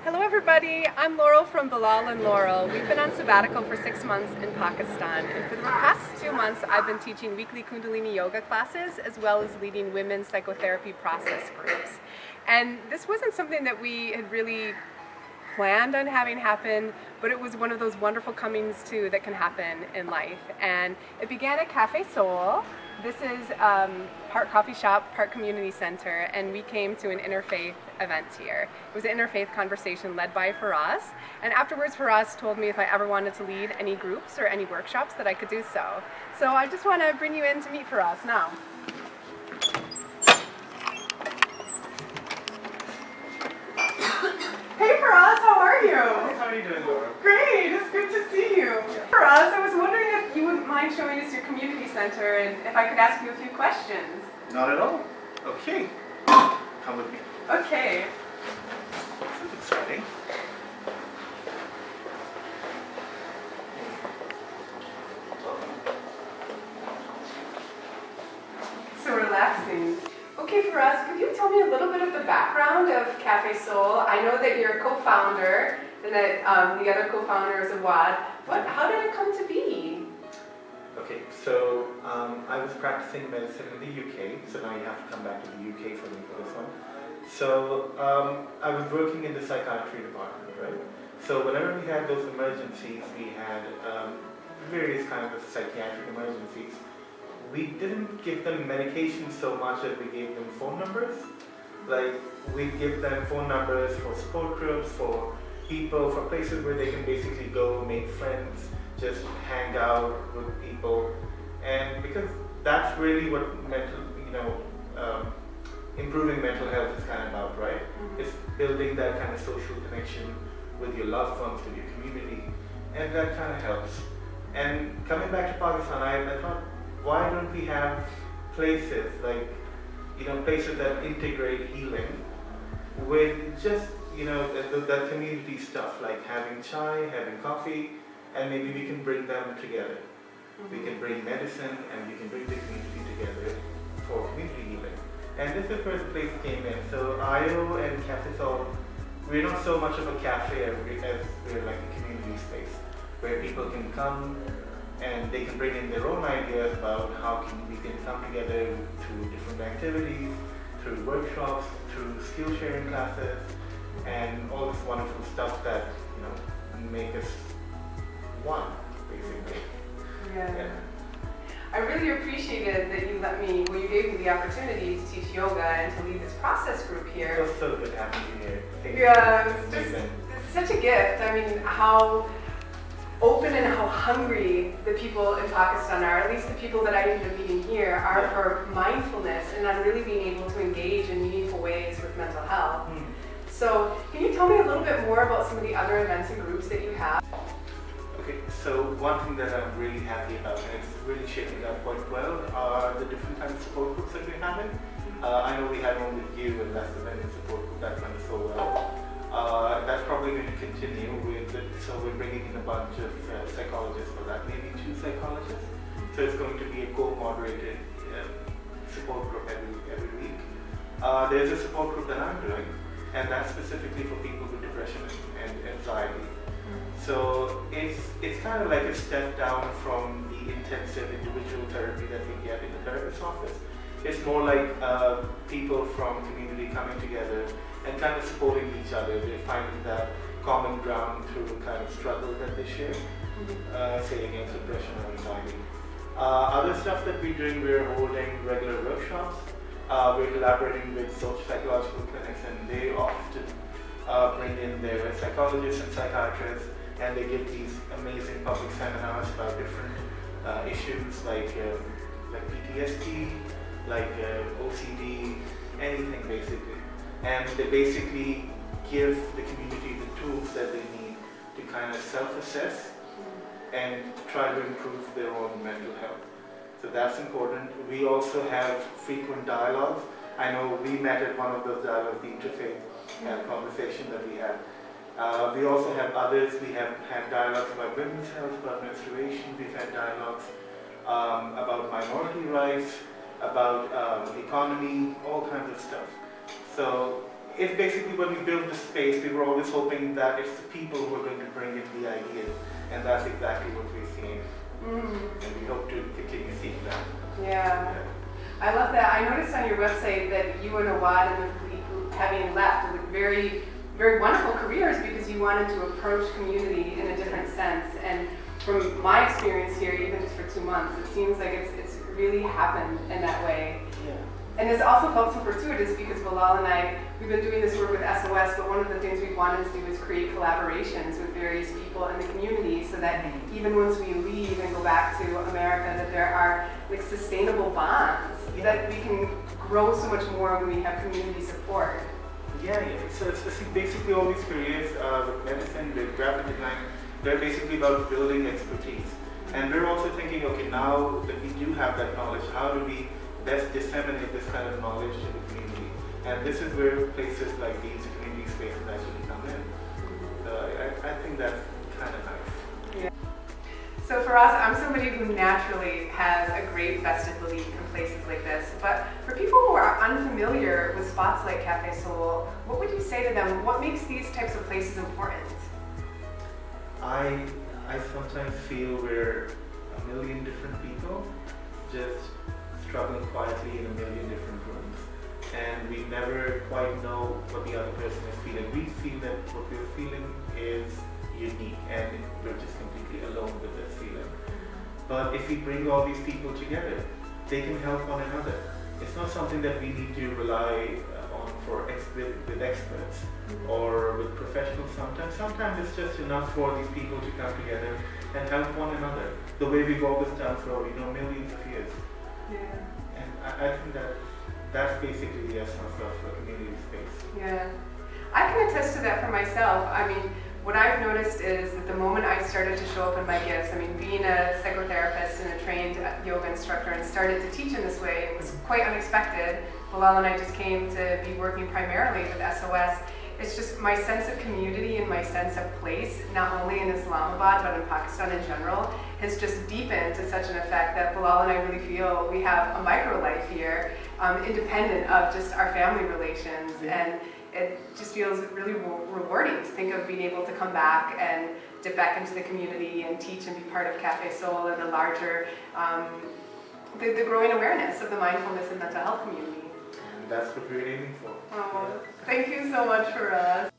Hello everybody, I'm Laurel from Bilal and Laurel. We've been on sabbatical for 6 months in Pakistan, and for the past 2 months I've been teaching weekly Kundalini yoga classes as well as leading women's psychotherapy process groups. And this wasn't something that we had really planned on having happen, but it was one of those wonderful comings to that can happen in life. And it began at Cafe Soul. This is part coffee shop, part community center, and we came to an interfaith event here. It was an interfaith conversation led by Faraz, and afterwards Faraz told me if I ever wanted to lead any groups or any workshops that I could do so. So I just want to bring you in to meet Faraz now. Hey Faraz, how are you? How are you doing, Laura? Great, it's good to see you. Faraz, I was wondering if you wouldn't mind showing us your community center and if I could ask you a few questions. Not at all. Okay. Come with me. Okay. This is exciting. So relaxing. Okay, Faraz, could you tell me a little bit of the background of Cafe Soul? I know that you're a co-founder and that the other co-founder is Awad. How did it come to be? Okay, so I was practicing medicine in the UK, so now you have to come back to the UK for me for this one. So I was working in the psychiatry department, right? So whenever we had those emergencies, we had various kinds of psychiatric emergencies. We didn't give them medication so much as we gave them phone numbers. Like, we'd give them phone numbers for support groups, for people, for places where they can basically go, make friends, just hang out with people. And because that's really what improving mental health is kind of about, right? Mm-hmm. It's building that kind of social connection with your loved ones, with your community, and that kind of helps. And coming back to Pakistan, I thought, why don't we have places like, places that integrate healing with just, that community stuff, like having chai, having coffee, and maybe we can bring them together. Mm-hmm. We can bring medicine and we can bring the community together for community healing. And this is where the place came in. So IO and Cafe Soul, we're not so much of a cafe as we're like a community space where people can come and they can bring in their own ideas about how we can come together through different activities, through workshops, through skill sharing classes, and all this wonderful stuff that make us one, basically. Yeah. I really appreciated that you gave me the opportunity to teach yoga and to lead this process group here. It was so good having you here. Yeah, it's such a gift. I mean, how open and how hungry the people in Pakistan are, at least the people that I've been meeting here, are for mindfulness and on really being able to engage in meaningful ways with mental health. Mm. So, can you tell me a little bit more about some of the other events and groups that you have? Okay, so one thing that I'm really happy about, and it's really shaping up quite well, are the different kinds of support groups that we're having. I know we had one with you, and that's the women's support group that went so well. That's probably going to continue with it. So we're bringing in a bunch of psychologists for that, maybe 2 psychologists. So it's going to be a co-moderated support group every week. There's a support group that I'm doing, and that's specifically for people with depression and anxiety. So it's kind of like a step down from the intensive individual therapy that we get in the therapist's office. It's more like people from community coming together and kind of supporting each other. They're finding that common ground through the kind of struggle that they share, say against depression or anxiety. Other stuff that we're doing, we're holding regular workshops. We're collaborating with social psychological clinics, and they often bring in their psychologists and psychiatrists, and they give these amazing public seminars about different issues like PTSD, like OCD, anything basically. And they basically give the community the tools that they need to kind of self-assess and try to improve their own mental health. So that's important. We also have frequent dialogues. I know we met at one of those dialogues, the interfaith conversation that we had. We also have others. We have had dialogues about women's health, about menstruation. We've had dialogues about minority rights, about economy, all kinds of stuff. So it's basically when we built the space, we were always hoping that it's the people who are going to bring in the ideas, and that's exactly what we're seeing. And we hope to continue seeing that. Yeah. I love that. I noticed on your website that you and Awad and the fleet, having left, with very, very wonderful careers because you wanted to approach community in a different sense. And from my experience here, even just for 2 months, it seems like it's really happened in that way. Yeah. And it's also felt so fortuitous because Bilal and I, we've been doing this work with SOS, but one of the things we wanted to do is create collaborations with various people in the community so that even once we leave and go back to America, that there are like sustainable bonds, that we can grow so much more when we have community support. Yeah. So it's basically all these careers with medicine, with graphic design, they're basically about building expertise. And we're also thinking, okay, now that we do have that knowledge, how do we best disseminate this kind of knowledge to the community? And this is where places like these community spaces actually come in. So I think that's kind of nice. Yeah. So for us, I'm somebody who naturally has a great vested belief in places like this. But for people who are unfamiliar with spots like Cafe Sol, what would you say to them? What makes these types of places important? I sometimes feel we're a million different people just struggling quietly in a million different rooms, and we never quite know what the other person is feeling. We feel that what we're feeling is unique and we're just completely alone with this feeling. But if we bring all these people together, they can help one another. It's not something that we need to rely on with experts or with professionals sometimes. Sometimes it's just enough for these people to come together and help one another, the way we've always done for millions of years. Yeah. And I think that's basically the essence of a community space. Yeah. I can attest to that for myself. I mean, what I've noticed is that the moment I started to show up in my gifts, I mean, being a psychotherapist and a trained yoga instructor and started to teach in this way, it was quite unexpected. Bilal and I just came to be working primarily with SOS. It's just my sense of community and my sense of place, not only in Islamabad, but in Pakistan in general, has just deepened to such an effect that Bilal and I really feel we have a micro life here, independent of just our family relations. And it just feels really rewarding to think of being able to come back and dip back into the community and teach and be part of Cafe Sol and the larger, the growing awareness of the mindfulness and mental health community. And that's what we're aiming for. Oh, thank you so much for us.